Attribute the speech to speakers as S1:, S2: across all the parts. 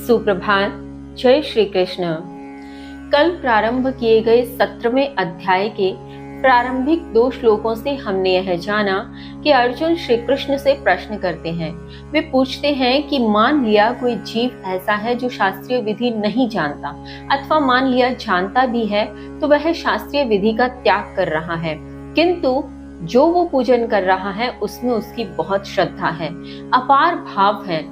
S1: सुप्रभात। जय श्री कृष्ण। कल प्रारंभ किए गए 17वें अध्याय के प्रारंभिक 2 श्लोकों से हमने यह जाना कि अर्जुन श्री कृष्ण से प्रश्न करते हैं। वे पूछते हैं कि मान लिया कोई जीव ऐसा है जो शास्त्रीय विधि नहीं जानता, अथवा मान लिया जानता भी है तो वह शास्त्रीय विधि का त्याग कर रहा है, किंतु जो वो पूजन कर रहा है उसमें उसकी बहुत श्रद्धा है, अपार भाव है।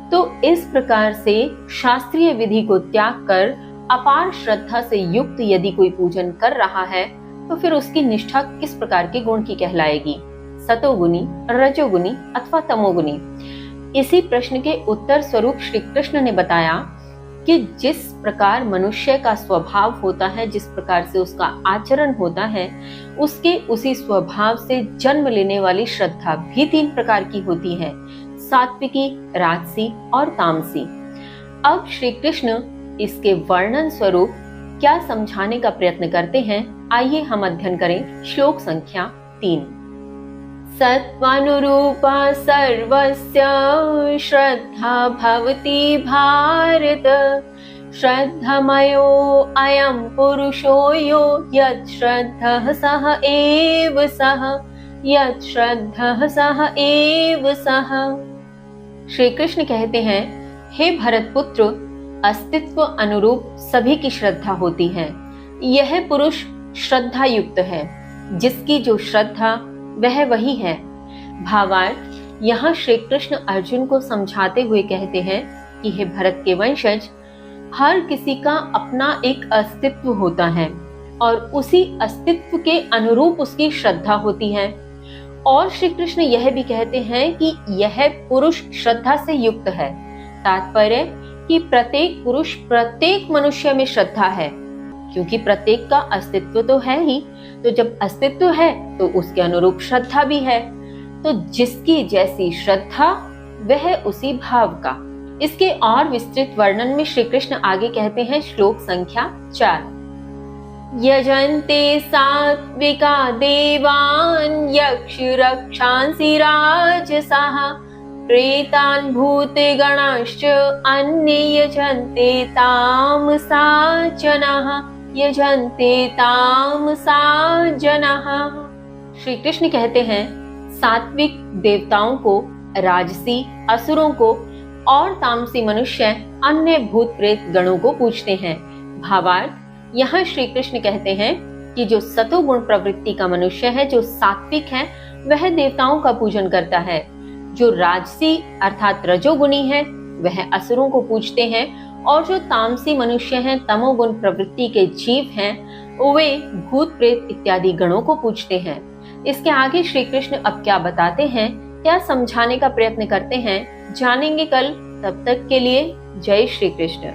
S1: तो इस प्रकार से शास्त्रीय विधि को त्याग कर अपार श्रद्धा से युक्त यदि कोई पूजन कर रहा है तो फिर उसकी निष्ठा किस प्रकार के गुण की कहलाएगी, सतोगुनी, रजोगुनी अथवा तमोगुनी। इसी प्रश्न के उत्तर स्वरूप श्री कृष्ण ने बताया कि जिस प्रकार मनुष्य का स्वभाव होता है, जिस प्रकार से उसका आचरण होता है, उसके उसी स्वभाव से जन्म लेने वाली श्रद्धा भी 3 प्रकार की होती है, सात्विकी, राजसी और तामसी। अब श्री कृष्ण इसके वर्णन स्वरूप क्या समझाने का प्रयत्न करते हैं, आइए हम अध्ययन करें। श्लोक संख्या 3। सत्वानुरूपा सर्वस्य श्रद्धा भवति भारत, श्रद्धमयो अयं पुरुषो यो यत् श्रद्धः सः एव सः, यत् श्रद्धः सः एव सः। श्री कृष्ण कहते हैं, हे भरत पुत्र, अस्तित्व अनुरूप सभी की श्रद्धा होती है। यह पुरुष श्रद्धा युक्त है, जिसकी जो श्रद्धा वह वही है। भावार्थ, यहाँ श्री कृष्ण अर्जुन को समझाते हुए कहते हैं कि हे भरत के वंशज, हर किसी का अपना एक अस्तित्व होता है और उसी अस्तित्व के अनुरूप उसकी श्रद्धा होती है। और श्री कृष्ण यह भी कहते हैं कि यह पुरुष श्रद्धा से युक्त है। तात्पर्य कि प्रत्येक पुरुष, प्रत्येक मनुष्य में श्रद्धा है, क्योंकि प्रत्येक का अस्तित्व तो है ही। तो जब अस्तित्व है तो उसके अनुरूप श्रद्धा भी है। तो जिसकी जैसी श्रद्धा वह उसी भाव का। इसके और विस्तृत वर्णन में श्री कृष्ण आगे कहते हैं, श्लोक संख्या 4। यजन्ते सात्विका देवान् यक्ष रक्षांसि राजसाः, प्रेतान् भूते गणाश्च अन्ये यजन्ते तामसा जनाः, यजन्ते तामसा जनाः। श्री कृष्ण कहते हैं, सात्विक देवताओं को, राजसी असुरों को और तामसी मनुष्य अन्य भूत प्रेत गणों को पूजते हैं। भावार्थ, यहाँ श्री कृष्ण कहते हैं कि जो सतोगुण प्रवृत्ति का मनुष्य है, जो सात्विक है, वह देवताओं का पूजन करता है। जो राजसी अर्थात रजोगुणी है वह असुरों को पूजते हैं, और जो तामसी मनुष्य हैं, तमोगुण प्रवृत्ति के जीव हैं, वे भूत प्रेत इत्यादि गणों को पूजते हैं। इसके आगे श्री कृष्ण अब क्या बताते हैं, क्या समझाने का प्रयत्न करते हैं, जानेंगे कल। तब तक के लिए जय श्री कृष्ण।